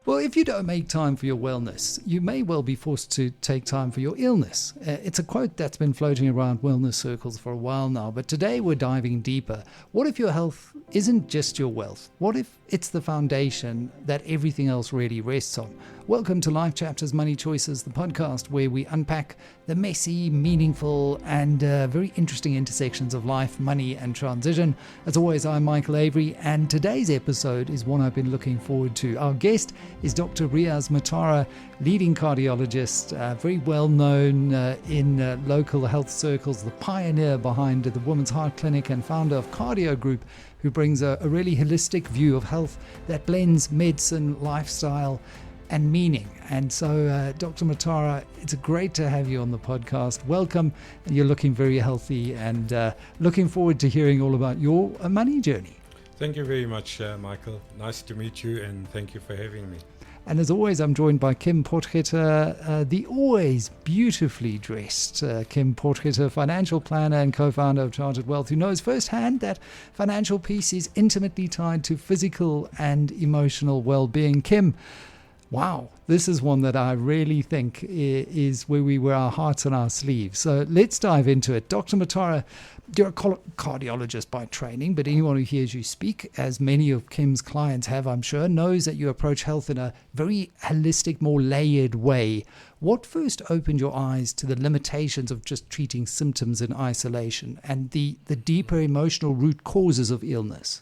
Well, if you don't make time for your wellness, you may well be forced to take time for your illness. It's a quote that's been floating around wellness circles for a while now, but today we're diving deeper. What if your health isn't just your wealth? What if it's the foundation that everything else really rests on? Welcome to Life Chapters Money Choices, the podcast where we unpack the messy, meaningful, and very interesting intersections of life, money, and transition. As always, I'm Michael Avery, and today's episode is one I've been looking forward to. Our guest is Dr. Riaz Motara, leading cardiologist, very well known in local health circles, the pioneer behind the Women's Heart Clinic and founder of Cardio Group, who brings a really holistic view of health that blends medicine, lifestyle, and meaning. And so, Dr. Motara, it's great to have you on the podcast. Welcome. You're looking very healthy and looking forward to hearing all about your money journey. Thank you very much, Michael. Nice to meet you, and thank you for having me. And as always, I'm joined by Kim Potgieter, the always beautifully dressed Kim Potgieter, financial planner and co-founder of Chartered Wealth, who knows firsthand that financial peace is intimately tied to physical and emotional well-being. Kim, wow, this is one that I really think is where we wear our hearts on our sleeves. So let's dive into it. Dr. Motara, you're a cardiologist by training, but anyone who hears you speak, as many of Kim's clients have, I'm sure, knows that you approach health in a very holistic, more layered way. What first opened your eyes to the limitations of just treating symptoms in isolation and the deeper emotional root causes of illness?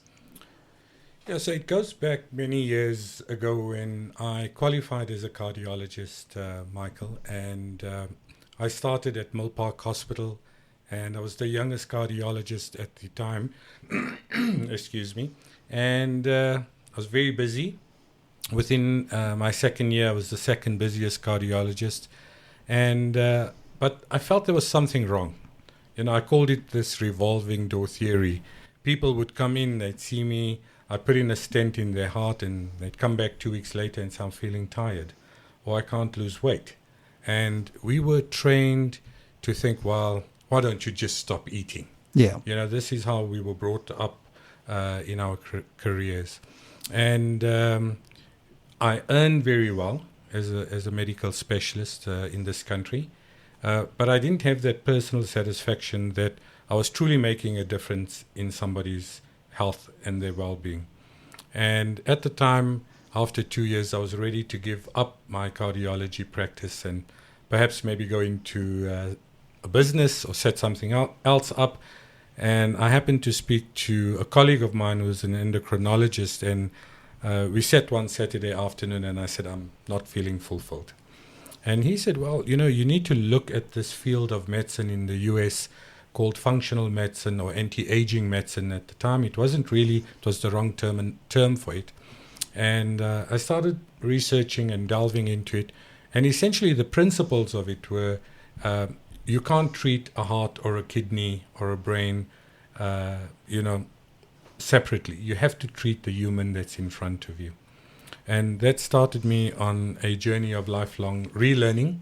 Yeah, so it goes back many years ago when I qualified as a cardiologist, Michael, and I started at Mill Park Hospital, and I was the youngest cardiologist at the time, excuse me, and I was very busy. Within my second year, I was the second busiest cardiologist, and but I felt there was something wrong. You know, I called it this revolving door theory. People would come in, they'd see me, I'd put in a stent in their heart, and they'd come back 2 weeks later and say, I'm feeling tired, or I can't lose weight. And we were trained to think, well, why don't you just stop eating? Yeah. You know, this is how we were brought up in our careers. And I earned very well as a medical specialist in this country, but I didn't have that personal satisfaction that I was truly making a difference in somebody's health and their well-being. And at the time, after 2 years, I was ready to give up my cardiology practice and perhaps maybe go into a business or set something else up. And I happened to speak to a colleague of mine who's an endocrinologist, and we sat one Saturday afternoon, and I said, I'm not feeling fulfilled. And he said, well, you know, you need to look at this field of medicine in the US called functional medicine or anti-aging medicine. At the time, it wasn't really, it was the wrong term for it. And I started researching and delving into it. And essentially the principles of it were, you can't treat a heart or a kidney or a brain, separately. You have to treat the human that's in front of you. And that started me on a journey of lifelong relearning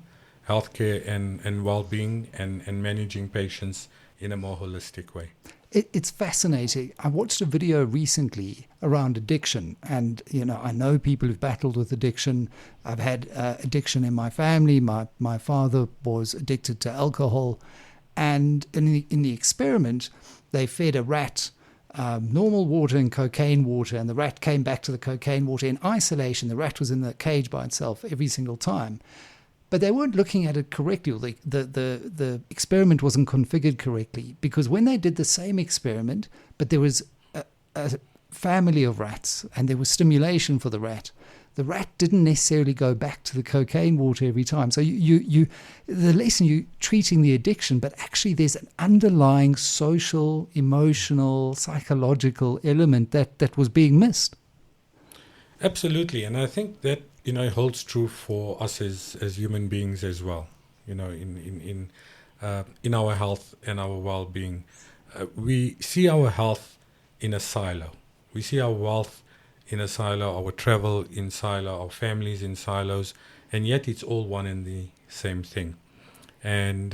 healthcare and well-being and managing patients in a more holistic way. It's fascinating. I watched a video recently around addiction, and I know people who've battled with addiction. I've had addiction in my family. My father was addicted to alcohol, and in the experiment, they fed a rat normal water and cocaine water, and the rat came back to the cocaine water in isolation. The rat was in the cage by itself every single time. But they weren't looking at it correctly, or the experiment wasn't configured correctly, because when they did the same experiment, but there was a family of rats and there was stimulation for the rat didn't necessarily go back to the cocaine water every time. So the lesson, you treating the addiction, but actually there's an underlying social, emotional, psychological element that was being missed. Absolutely, and I think that it holds true for us as human beings as well. In our health and our well-being, we see our health in a silo. We see our wealth in a silo, our travel in silo, our families in silos, and yet it's all one and the same thing. And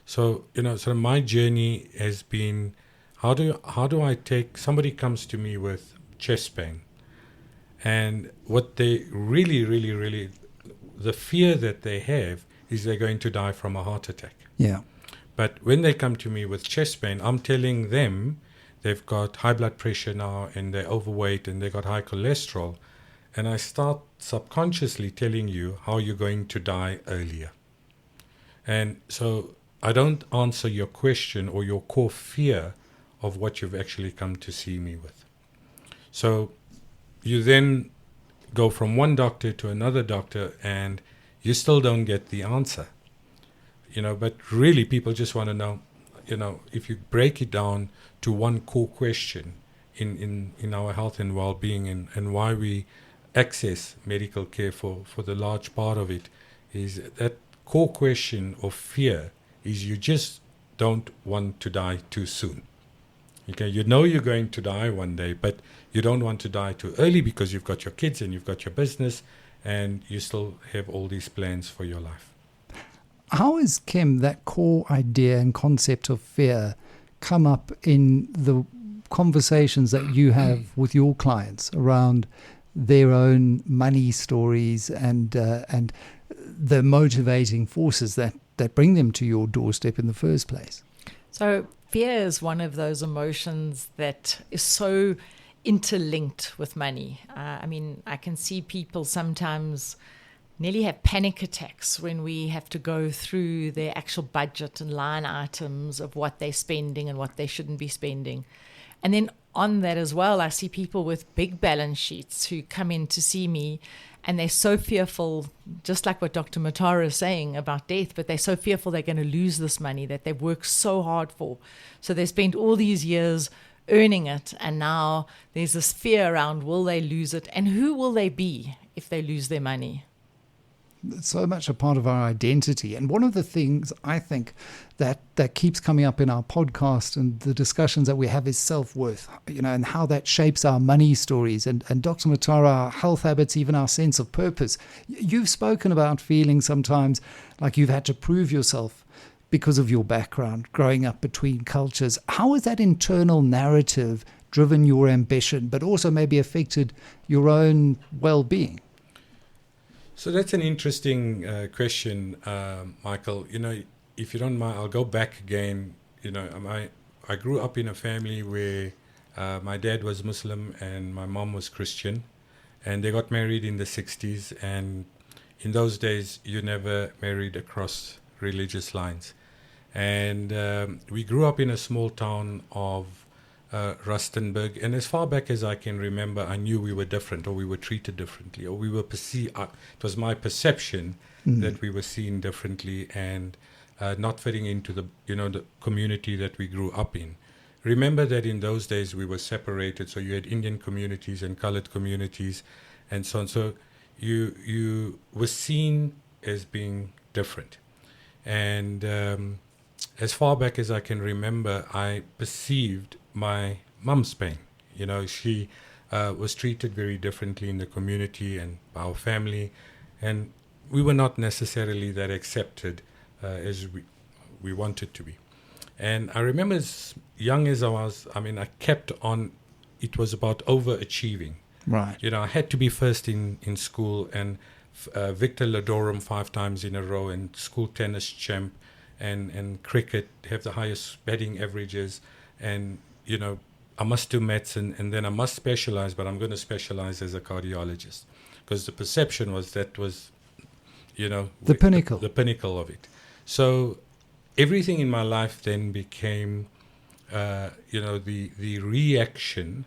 so my journey has been, how do I take, somebody comes to me with chest pain, And what they really, the fear that they have is they're going to die from a heart attack. Yeah. But when they come to me with chest pain, I'm telling them they've got high blood pressure now and they're overweight and they've got high cholesterol. And I start subconsciously telling you how you're going to die earlier. And so I don't answer your question or your core fear of what you've actually come to see me with. So you then go from one doctor to another doctor and you still don't get the answer. But really people just want to know, if you break it down to one core question in our health and well-being and why we access medical care for the large part of it, is that core question of fear is you just don't want to die too soon. Okay, you're going to die one day, but you don't want to die too early because you've got your kids and you've got your business and you still have all these plans for your life. How has, Kim, that core idea and concept of fear come up in the conversations that you have with your clients around their own money stories and the motivating forces that bring them to your doorstep in the first place? So fear is one of those emotions that is so interlinked with money. I can see people sometimes nearly have panic attacks when we have to go through their actual budget and line items of what they're spending and what they shouldn't be spending. And then on that as well, I see people with big balance sheets who come in to see me and they're so fearful, just like what Dr. Motara is saying about death, but they're so fearful they're going to lose this money that they've worked so hard for. So they spent all these years earning it, and now there's this fear around, will they lose it? And who will they be if they lose their money? It's so much a part of our identity. And one of the things I think that keeps coming up in our podcast and the discussions that we have is self-worth, and how that shapes our money stories and Dr. Motara, our health habits, even our sense of purpose. You've spoken about feeling sometimes like you've had to prove yourself because of your background, growing up between cultures. How has that internal narrative driven your ambition, but also maybe affected your own well-being? So that's an interesting question, Michael. If you don't mind, I'll go back again. I grew up in a family where my dad was Muslim and my mom was Christian, and they got married in the 60s. And in those days, you never married across religious lines. And we grew up in a small town of Rustenburg, and as far back as I can remember, I knew we were different, or we were treated differently, or we were perceived. It was my perception that we were seen differently and not fitting into the community that we grew up in. Remember that in those days we were separated, so you had Indian communities and colored communities, and so on. So you were seen as being different, and as far back as I can remember, I perceived my mum's pain. She was treated very differently in the community and our family, and we were not necessarily that accepted as we wanted to be. And I remember as young as I was, I kept on, it was about overachieving. Right. I had to be first in school, and Victor Ladorum 5 times in a row, and school tennis champ, and cricket, have the highest batting averages, and I must do medicine, and then I must specialize, but I'm going to specialize as a cardiologist, because the perception was that was, the pinnacle. The pinnacle of it. So everything in my life then became, the reaction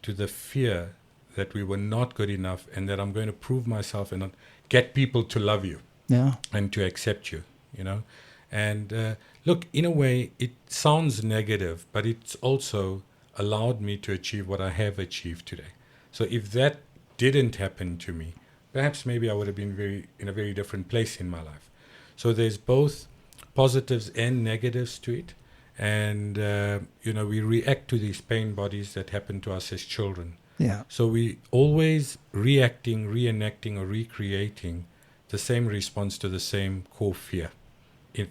to the fear that we were not good enough, and that I'm going to prove myself and get people to love you, and to accept you, And look, in a way, it sounds negative, but it's also allowed me to achieve what I have achieved today. So if that didn't happen to me, perhaps maybe I would have been in a very different place in my life. So there's both positives and negatives to it. And, we react to these pain bodies that happen to us as children. Yeah. So we always reacting, reenacting, or recreating the same response to the same core fear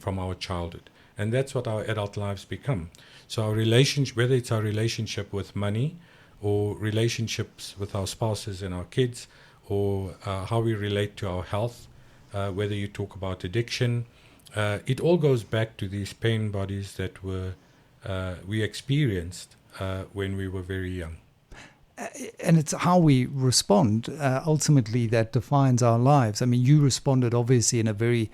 from our childhood. And that's what our adult lives become. So our relationship, whether it's our relationship with money, or relationships with our spouses and our kids, or how we relate to our health, whether you talk about addiction, it all goes back to these pain bodies that we experienced when we were very young. And it's how we respond ultimately that defines our lives. I mean, you responded obviously in a very,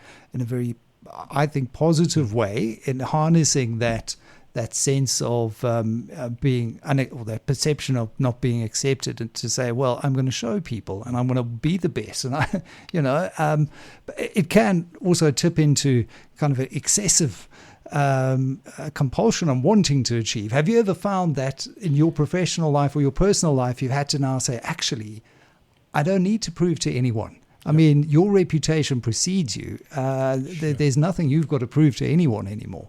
I think, positive way in harnessing that sense of being, or that perception of not being accepted, and to say, well, I'm going to show people and I'm going to be the best. And it can also tip into kind of an excessive compulsion on wanting to achieve. Have you ever found that in your professional life or your personal life, you've had to now say, actually, I don't need to prove to anyone? I mean, your reputation precedes you. Sure. There's nothing you've got to prove to anyone anymore.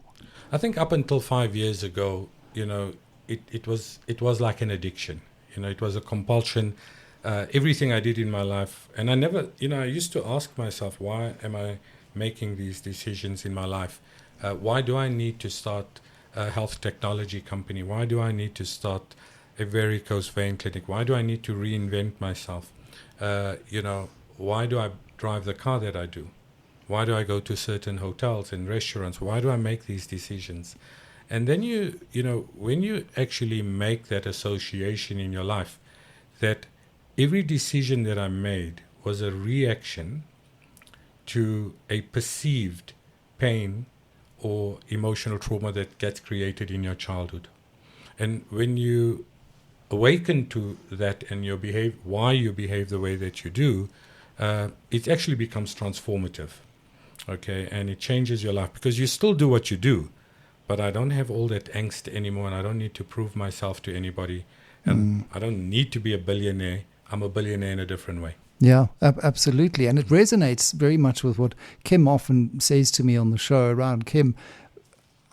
I think up until 5 years ago, it was like an addiction. It was a compulsion. Everything I did in my life, and I never, I used to ask myself, why am I making these decisions in my life? Why do I need to start a health technology company? Why do I need to start a varicose vein clinic? Why do I need to reinvent myself? Why do I drive the car that I do? Why do I go to certain hotels and restaurants? Why do I make these decisions? And then when you actually make that association in your life, that every decision that I made was a reaction to a perceived pain or emotional trauma that gets created in your childhood. And when you awaken to that and why you behave the way that you do, it actually becomes transformative. Okay, and it changes your life, because you still do what you do, but I don't have all that angst anymore, and I don't need to prove myself to anybody, and I don't need to be a billionaire. I'm a billionaire in a different way. Yeah, absolutely. And it resonates very much with what Kim often says to me on the show around Kim,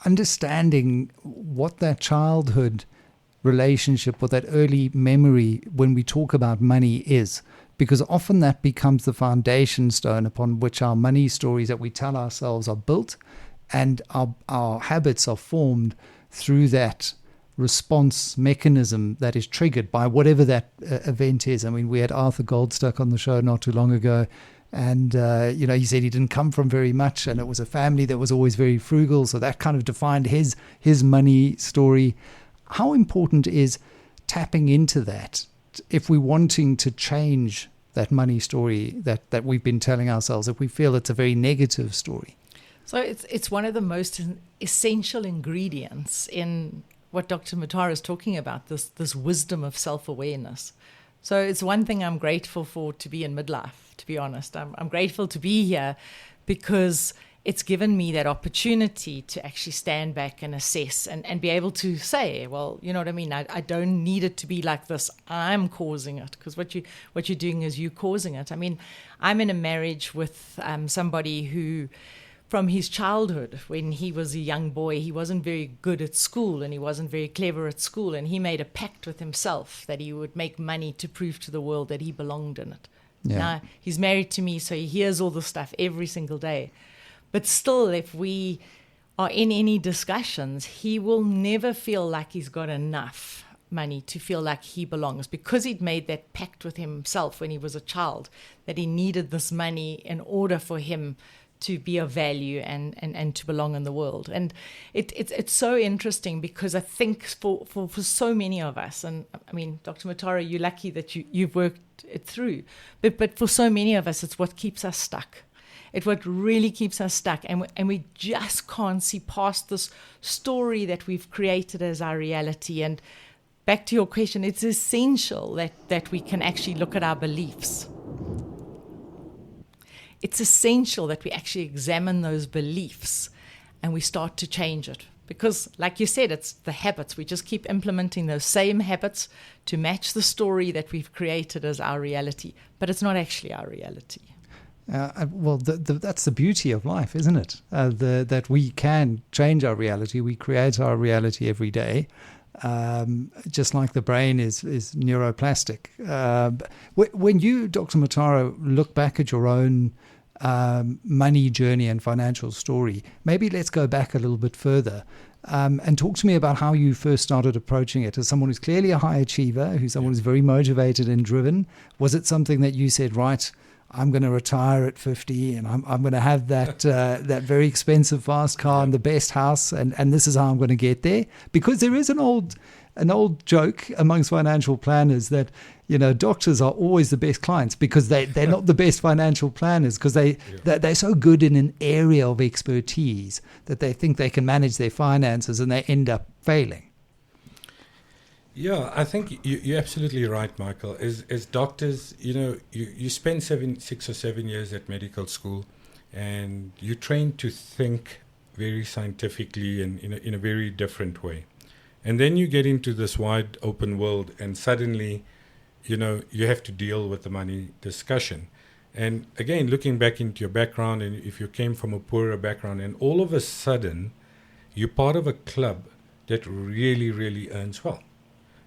understanding what that childhood relationship or that early memory when we talk about money is. Because often that becomes the foundation stone upon which our money stories that we tell ourselves are built, and our habits are formed through that response mechanism that is triggered by whatever that event is. I mean, we had Arthur Goldstuck on the show not too long ago, and he said he didn't come from very much, and it was a family that was always very frugal, so that kind of defined his money story. How important is tapping into that if we're wanting to change that money story that we've been telling ourselves, if we feel it's a very negative story? So it's one of the most essential ingredients in what Dr. Motara is talking about, this wisdom of self-awareness. So it's one thing I'm grateful for to be in midlife, to be honest. I'm grateful to be here because it's given me that opportunity to actually stand back and assess and be able to say, well, you know what I mean? I don't need it to be like this. I'm causing it, because what you're doing is you causing it. I mean, I'm in a marriage with somebody who, from his childhood, when he was a young boy, he wasn't very good at school and he wasn't very clever at school. And he made a pact with himself that he would make money to prove to the world that he belonged in it. Yeah. Now, he's married to me, so he hears all the stuff every single day. But still, if we are in any discussions, he will never feel like he's got enough money to feel like he belongs, because he'd made that pact with himself when he was a child, that he needed this money in order for him to be of value and to belong in the world. And it's so interesting, because I think for so many of us, and I mean, Dr. Motara, you're lucky that you've worked it through, but for so many of us, it's what keeps us stuck. It's what really keeps us stuck, and we just can't see past this story that we've created as our reality. And back to your question, it's essential that we can actually look at our beliefs. It's essential that we actually examine those beliefs and we start to change it. Because, like you said, it's the habits. We just keep implementing those same habits to match the story that we've created as our reality. But it's not actually our reality. That's the beauty of life, isn't it? That we can change our reality. We create our reality every day, just like the brain is neuroplastic. When you, Dr. Motara, look back at your own money journey and financial story, maybe let's go back a little bit further. And talk to me about how you first started approaching it as someone who's clearly a high achiever, who's someone who's very motivated and driven. Was it something that you said, right, I'm going to retire at 50 and I'm going to have that that very expensive fast car and the best house and this is how I'm going to get there? Because there is an old joke amongst financial planners that, doctors are always the best clients because they're not the best financial planners because they're so good in an area of expertise that they think they can manage their finances and they end up failing. Yeah, I think you're absolutely right, Michael. As doctors, you spend 6 or 7 years at medical school and you train to think very scientifically and in a very different way. And then you get into this wide open world and suddenly, you have to deal with the money discussion. And again, looking back into your background, and if you came from a poorer background and all of a sudden you're part of a club that really, really earns well,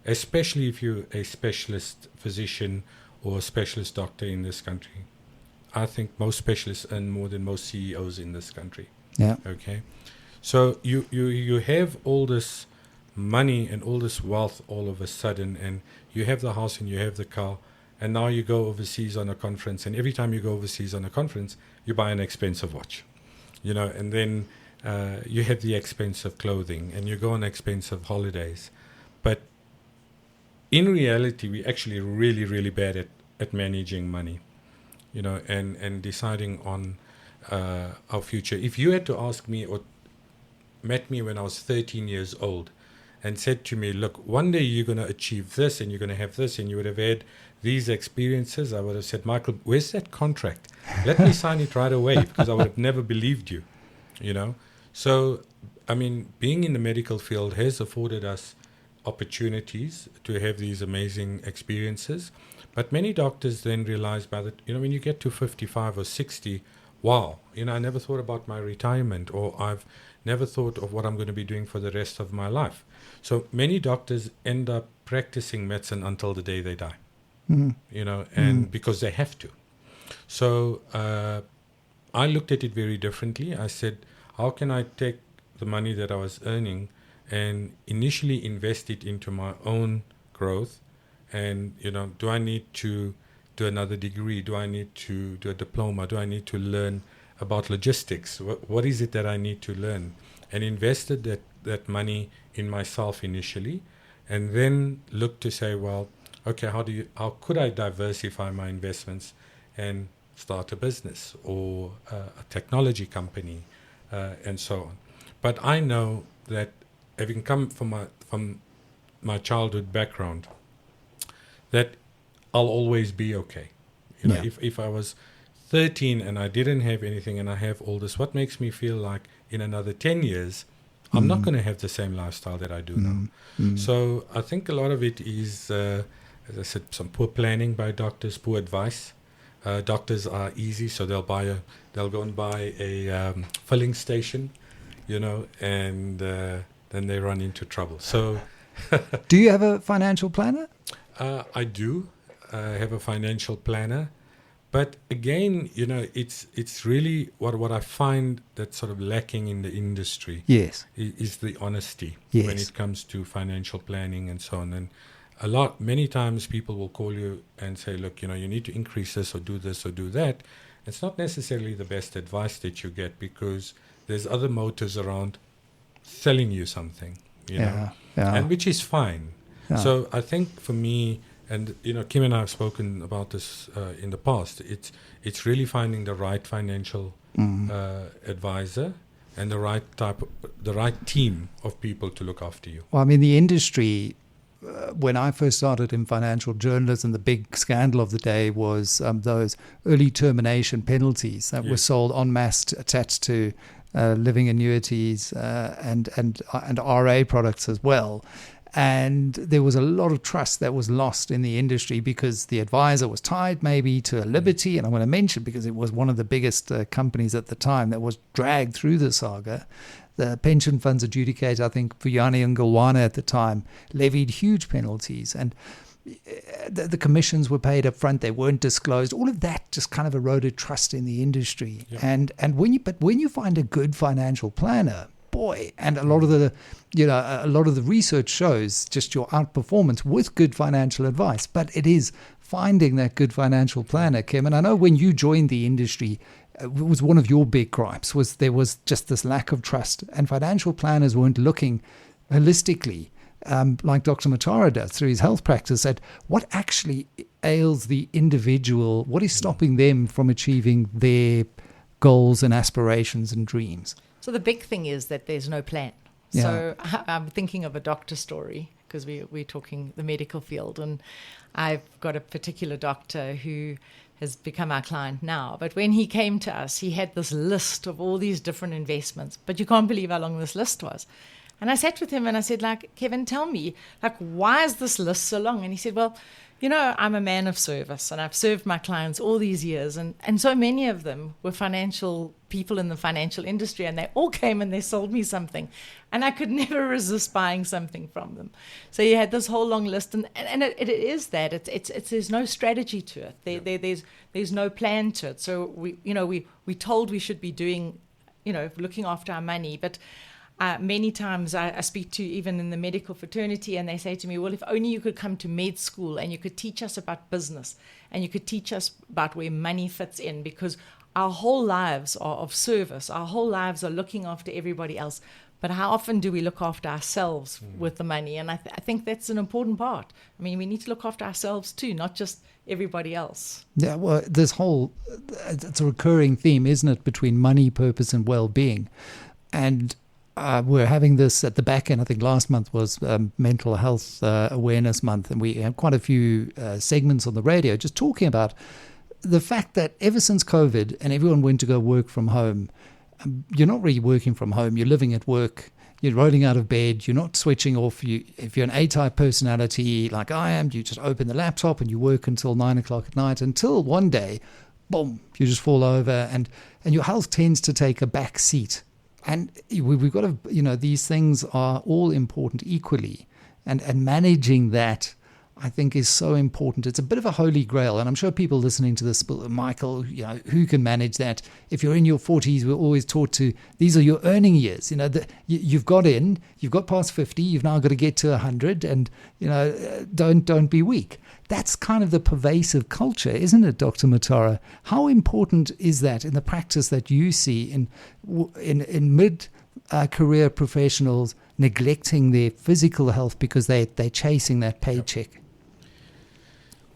especially if you're a specialist physician or a specialist doctor in this country. I think most specialists earn more than most CEOs in this country. Yeah. Okay. So you have all this money and all this wealth all of a sudden, and you have the house and you have the car, and now you go overseas on a conference, and every time you go overseas on a conference, you buy an expensive watch, and then you have the expensive clothing, and you go on expensive holidays. But in reality, we're actually really, really bad at managing money, and deciding on our future. If you had to ask me or met me when I was 13 years old and said to me, look, one day you're going to achieve this and you're going to have this and you would have had these experiences, I would have said, Michael, where's that contract? Let me sign it right away, because I would have never believed you, So, being in the medical field has afforded us opportunities to have these amazing experiences. But many doctors then realize when you get to 55 or 60, wow, I never thought about my retirement, or I've never thought of what I'm going to be doing for the rest of my life. So many doctors end up practicing medicine until the day they die, because they have to. So I looked at it very differently. I said, how can I take the money that I was earning and initially invest it into my own growth? And, do I need to do another degree? Do I need to do a diploma? Do I need to learn about logistics? What is it that I need to learn? And invested that money in myself initially, and then looked to say, well, okay, how could I diversify my investments and start a business or a technology company, and so on. But I know that having come from my childhood background, that I'll always be okay. If I was 13 and I didn't have anything and I have all this, what makes me feel like in another 10 years, I'm not going to have the same lifestyle that I do now. So I think a lot of it is, as I said, some poor planning by doctors, poor advice. Doctors are easy, so they'll go and buy a filling station, and then they run into trouble. So, do you have a financial planner? I do have a financial planner, but again, it's really what I find that's sort of lacking in the industry. Yes, is the honesty yes. when it comes to financial planning and so on. And many times people will call you and say, look, you need to increase this or do that. It's not necessarily the best advice that you get, because there's other motives around selling you something, and which is fine. Yeah. So I think for me, and Kim and I have spoken about this in the past, it's really finding the right financial advisor and the right team of people to look after you. Well, the industry, when I first started in financial journalism, the big scandal of the day was those early termination penalties that were sold en masse, attached to living annuities and RA products as well. And there was a lot of trust that was lost in the industry because the advisor was tied maybe to a Liberty, and I'm going to mention because it was one of the biggest companies at the time that was dragged through the saga. The pension funds adjudicator, I think Vuyani and Gulwana at the time, levied huge penalties, and the commissions were paid up front. They weren't disclosed. All of that just kind of eroded trust in the industry. Yeah. And when you find a good financial planner, boy, boy. And a lot of the research shows just your outperformance with good financial advice. But it is finding that good financial planner, Kim. And I know when you joined the industry, it was one of your big gripes was there was just this lack of trust, and financial planners weren't looking holistically, like Dr. Motara does through his health practice, at what actually ails the individual, what is stopping them from achieving their goals and aspirations and dreams. So the big thing is that there's no plan. Yeah. So I'm thinking of a doctor story, because we're talking the medical field, and I've got a particular doctor who has become our client now. But when he came to us, he had this list of all these different investments, but you can't believe how long this list was. And I sat with him and I said, like, Kevin, tell me, like, why is this list so long? And he said, well, you know, I'm a man of service and I've served my clients all these years. And so many of them were financial people in the financial industry, and they all came and they sold me something. And I could never resist buying something from them. So you had this whole long list, and it is that. It's there's no strategy to it. There's no plan to it. So we told we should be doing, looking after our money, but many times I speak to even in the medical fraternity, and they say to me, well, if only you could come to med school and you could teach us about business and you could teach us about where money fits in, because our whole lives are of service. Our whole lives are looking after everybody else. But how often do we look after ourselves with the money? And I think that's an important part. I mean, we need to look after ourselves too, not just everybody else. Yeah, well, it's a recurring theme, isn't it, between money, purpose, and well-being. And we're having this at the back end. I think last month was Mental Health Awareness Month, and we had quite a few segments on the radio just talking about the fact that ever since COVID and everyone went to go work from home, you're not really working from home. You're living at work. You're rolling out of bed. You're not switching off. If you're an A-type personality like I am, you just open the laptop and you work until 9 o'clock at night, until one day, boom, you just fall over, and your health tends to take a back seat. And we've got to, these things are all important equally. And managing that, I think, is so important. It's a bit of a holy grail. And I'm sure people listening to this, Michael, who can manage that? If you're in your 40s, we're always taught these are your earning years. You've got past 50, you've now got to get to 100, and, don't be weak. That's kind of the pervasive culture, isn't it, Dr. Motara? How important is that in the practice that you see in mid-career professionals neglecting their physical health because they're chasing that paycheck?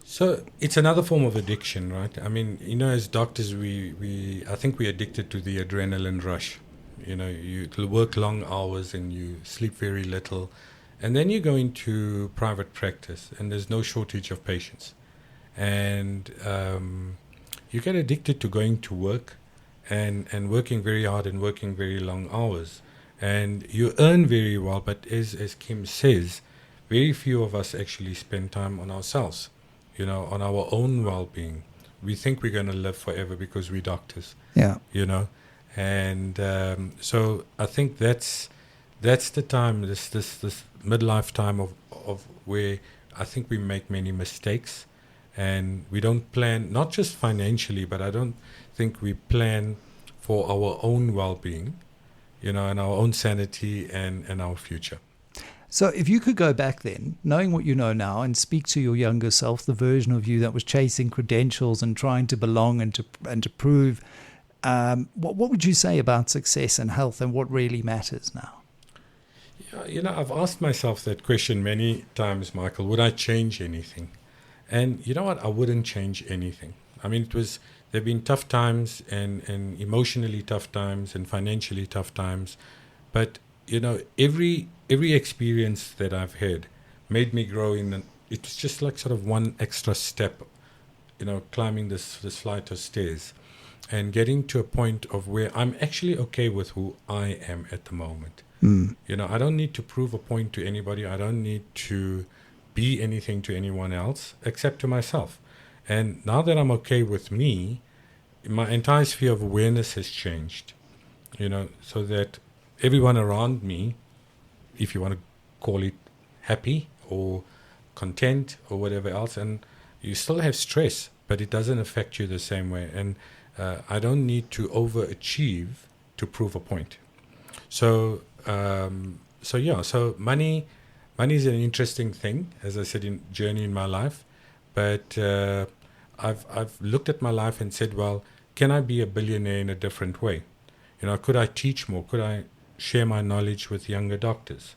So it's another form of addiction, right? I mean, as doctors, I think we're addicted to the adrenaline rush. You work long hours and you sleep very little. And then you go into private practice and there's no shortage of patients. And you get addicted to going to work and working very hard and working very long hours. And you earn very well, but as Kim says, very few of us actually spend time on ourselves, on our own well-being. We think we're going to live forever because we're doctors. Yeah. And so I think that's the time, this midlife time of where I think we make many mistakes, and we don't plan, not just financially, but I don't think we plan for our own well-being, and our own sanity and our future. So if you could go back then, knowing what you know now, and speak to your younger self, the version of you that was chasing credentials and trying to belong and to prove, what would you say about success and health and what really matters now? I've asked myself that question many times, Michael. Would I change anything? And you know what? I wouldn't change anything. I mean, there've been tough times and emotionally tough times and financially tough times. But, every experience that I've had made me grow it was just like sort of one extra step, climbing this flight of stairs and getting to a point of where I'm actually okay with who I am at the moment. I don't need to prove a point to anybody. I don't need to be anything to anyone else except to myself. And now that I'm okay with me, my entire sphere of awareness has changed, so that everyone around me, if you want to call it happy or content or whatever else, and you still have stress, but it doesn't affect you the same way. And I don't need to overachieve to prove a point. So So money is an interesting thing, as I said, in journey in my life. But I've looked at my life and said, well, can I be a billionaire in a different way? Could I teach more? Could I share my knowledge with younger doctors?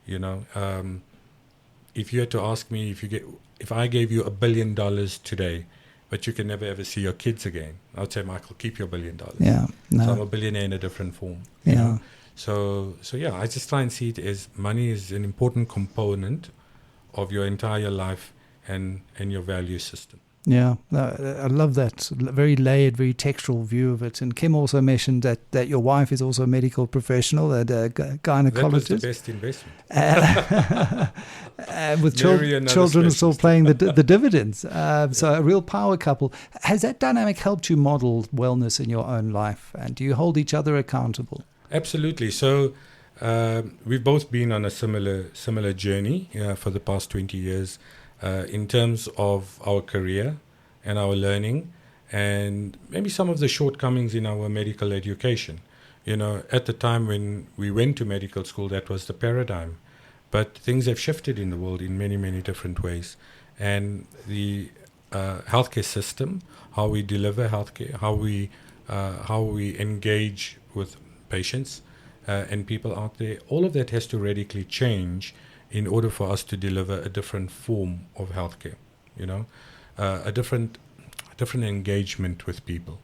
If you had to ask me, if I gave you $1 billion today, but you can never ever see your kids again, I'd say, Michael, keep your $1 billion. Yeah, no. So I'm a billionaire in a different form. Yeah. So I just try and see it as money is an important component of your entire life and your value system. Yeah, I love that very layered, very textual view of it. And Kim also mentioned that your wife is also a medical professional, a gynecologist. That was the best investment. With children still paying the dividends. So a real power couple. Has that dynamic helped you model wellness in your own life? And do you hold each other accountable? Absolutely. So we've both been on a similar journey for the past 20 years. In terms of our career and our learning and maybe some of the shortcomings in our medical education. At the time when we went to medical school, that was the paradigm. But things have shifted in the world in many, many different ways. And the healthcare system, how we deliver healthcare, how we engage with patients and people out there, all of that has to radically change in order for us to deliver a different form of healthcare, a different engagement with people.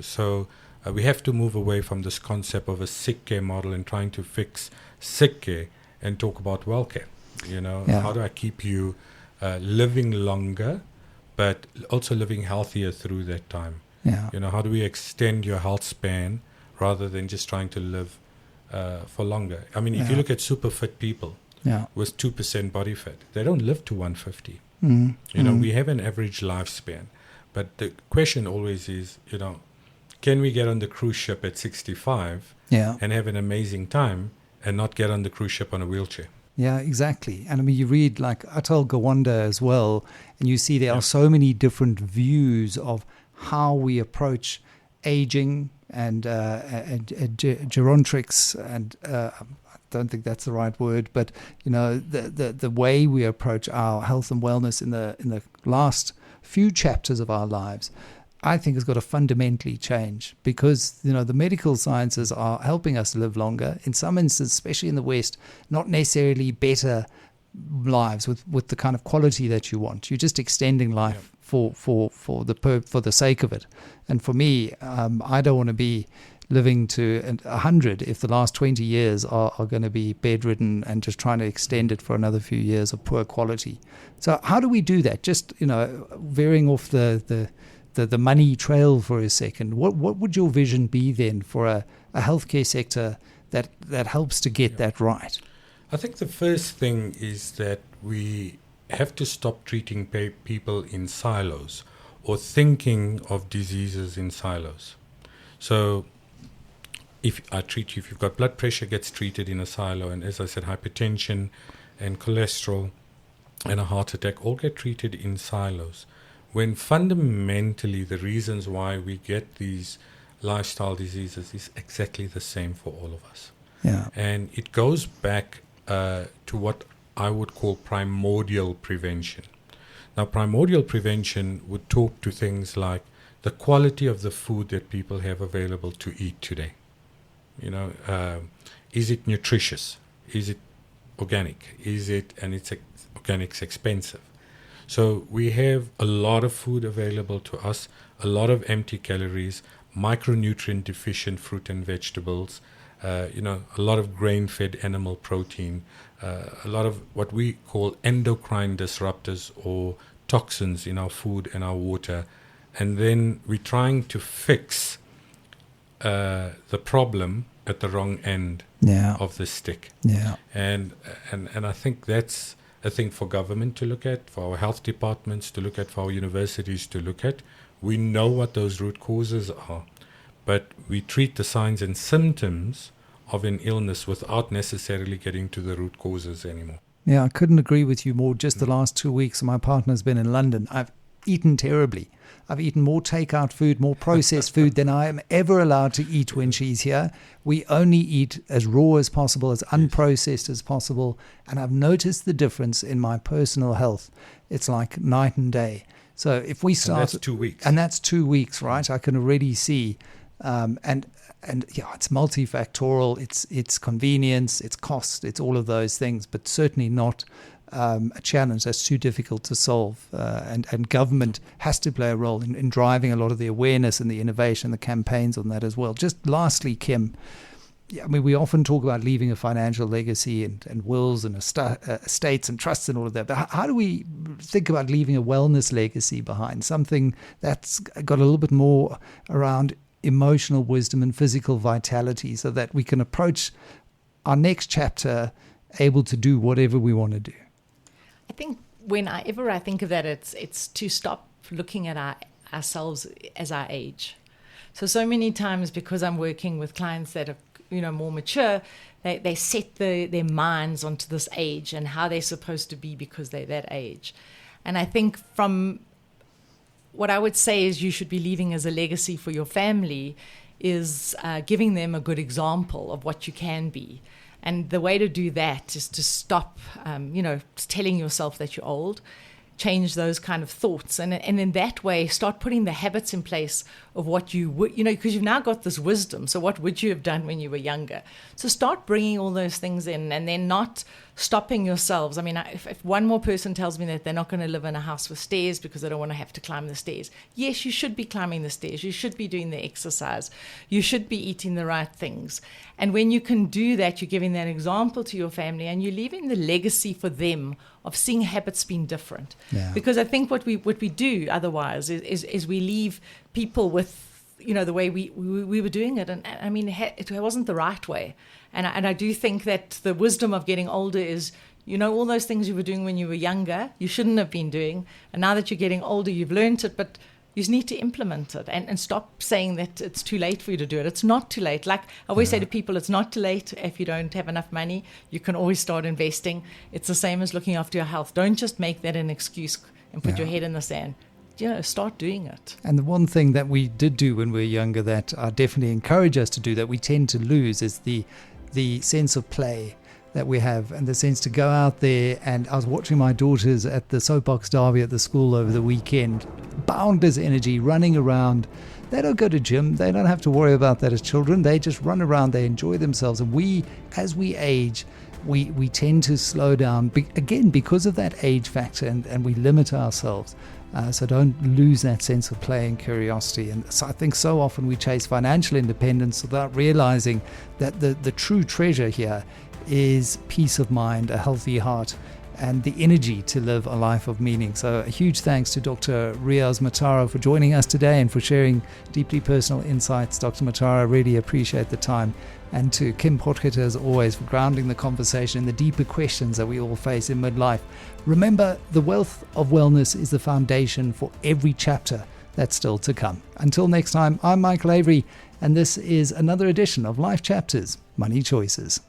So we have to move away from this concept of a sick care model and trying to fix sick care and talk about well care. How do I keep you living longer, but also living healthier through that time? Yeah. How do we extend your health span rather than just trying to live for longer? I mean, if you look at super fit people, with 2% body fat, they don't live to 150. We have an average lifespan. But the question always is, can we get on the cruise ship at 65 and have an amazing time and not get on the cruise ship on a wheelchair? Yeah, exactly. And I mean, you read like Atal Gawande as well, and you see there are so many different views of how we approach aging and gerontics and I don't think that's the right word, but the way we approach our health and wellness in the last few chapters of our lives, I think has got to fundamentally change because the medical sciences are helping us live longer. In some instances, especially in the West, not necessarily better lives with the kind of quality that you want. You're just extending life for the sake of it. And for me, I don't want to be living to 100 if the last 20 years are going to be bedridden and just trying to extend it for another few years of poor quality. So how do we do that? Just veering off the money trail for a second, what would your vision be then for a healthcare sector that helps to get that right? I think the first thing is that we have to stop treating people in silos or thinking of diseases in silos. So if you've got blood pressure, gets treated in a silo, and as I said, hypertension and cholesterol and a heart attack all get treated in silos, when fundamentally the reasons why we get these lifestyle diseases is exactly the same for all of us. Yeah. And it goes back to what I would call primordial prevention. Now, primordial prevention would talk to things like the quality of the food that people have available to eat today. Is it nutritious? Is it organic? Organic's expensive? So we have a lot of food available to us, a lot of empty calories, micronutrient deficient fruit and vegetables, a lot of grain-fed animal protein, a lot of what we call endocrine disruptors or toxins in our food and our water. And then we're trying to fix the problem at the wrong end of the stick. Yeah. And I think that's a thing for government to look at, for our health departments to look at, for our universities to look at. We know what those root causes are, but we treat the signs and symptoms of an illness without necessarily getting to the root causes anymore. Yeah, I couldn't agree with you more. Just the last 2 weeks, my partner's been in London. I've eaten terribly. I've eaten more takeout food, more processed food than I am ever allowed to eat when she's here. We only eat as raw as possible, as unprocessed as possible. And I've noticed the difference in my personal health. It's like night and day. So if we start... And that's 2 weeks. And that's 2 weeks, right? I can already see. And yeah, it's multifactorial. It's convenience, it's cost, it's all of those things, but certainly not a challenge that's too difficult to solve. And government has to play a role in driving a lot of the awareness and the innovation, the campaigns on that as well. Just lastly, Kim, I mean, we often talk about leaving a financial legacy and wills and estates and trusts and all of that. But how do we think about leaving a wellness legacy behind? Something that's got a little bit more around emotional wisdom and physical vitality, so that we can approach our next chapter able to do whatever we want to do. I think whenever I think of that, it's to stop looking at ourselves as our age. So many times, because I'm working with clients that are more mature, they set their minds onto this age and how they're supposed to be because they're that age. And I think from what I would say is you should be leaving as a legacy for your family is giving them a good example of what you can be. And the way to do that is to stop, telling yourself that you're old, change those kind of thoughts. And in that way, start putting the habits in place of what you would, because you've now got this wisdom. So what would you have done when you were younger? So start bringing all those things in, and then not stopping yourselves. I mean, if one more person tells me that they're not going to live in a house with stairs because they don't want to have to climb the stairs. Yes, you should be climbing the stairs. You should be doing the exercise. You should be eating the right things. And when you can do that, you're giving that example to your family, and you're leaving the legacy for them of seeing habits being different. Yeah. Because I think what we do otherwise is we leave people with the way we were doing it, and I mean it wasn't the right way. And I do think that the wisdom of getting older is, all those things you were doing when you were younger, you shouldn't have been doing. And now that you're getting older, you've learned it, but you just need to implement it and stop saying that it's too late for you to do it. It's not too late. Like I always say to people, it's not too late if you don't have enough money. You can always start investing. It's the same as looking after your health. Don't just make that an excuse and put your head in the sand. Start doing it. And the one thing that we did do when we were younger that I definitely encourage us to do that we tend to lose is the sense of play that we have, and the sense to go out there. And I was watching my daughters at the soapbox derby at the school over the weekend, boundless energy, running around. They don't go to gym. They don't have to worry about that as children. They just run around. They enjoy themselves. And we, as we age, we tend to slow down, again, because of that age factor, and we limit ourselves. So don't lose that sense of play and curiosity. And so I think so often we chase financial independence without realizing that the true treasure here is peace of mind, a healthy heart, and the energy to live a life of meaning. So a huge thanks to Dr. Riaz Motara for joining us today and for sharing deeply personal insights. Dr. Motara, really appreciate the time. And to Kim Potgieter, as always, for grounding the conversation in the deeper questions that we all face in midlife. Remember, the wealth of wellness is the foundation for every chapter that's still to come. Until next time, I'm Michael Avery, and this is another edition of Life Chapters, Money Choices.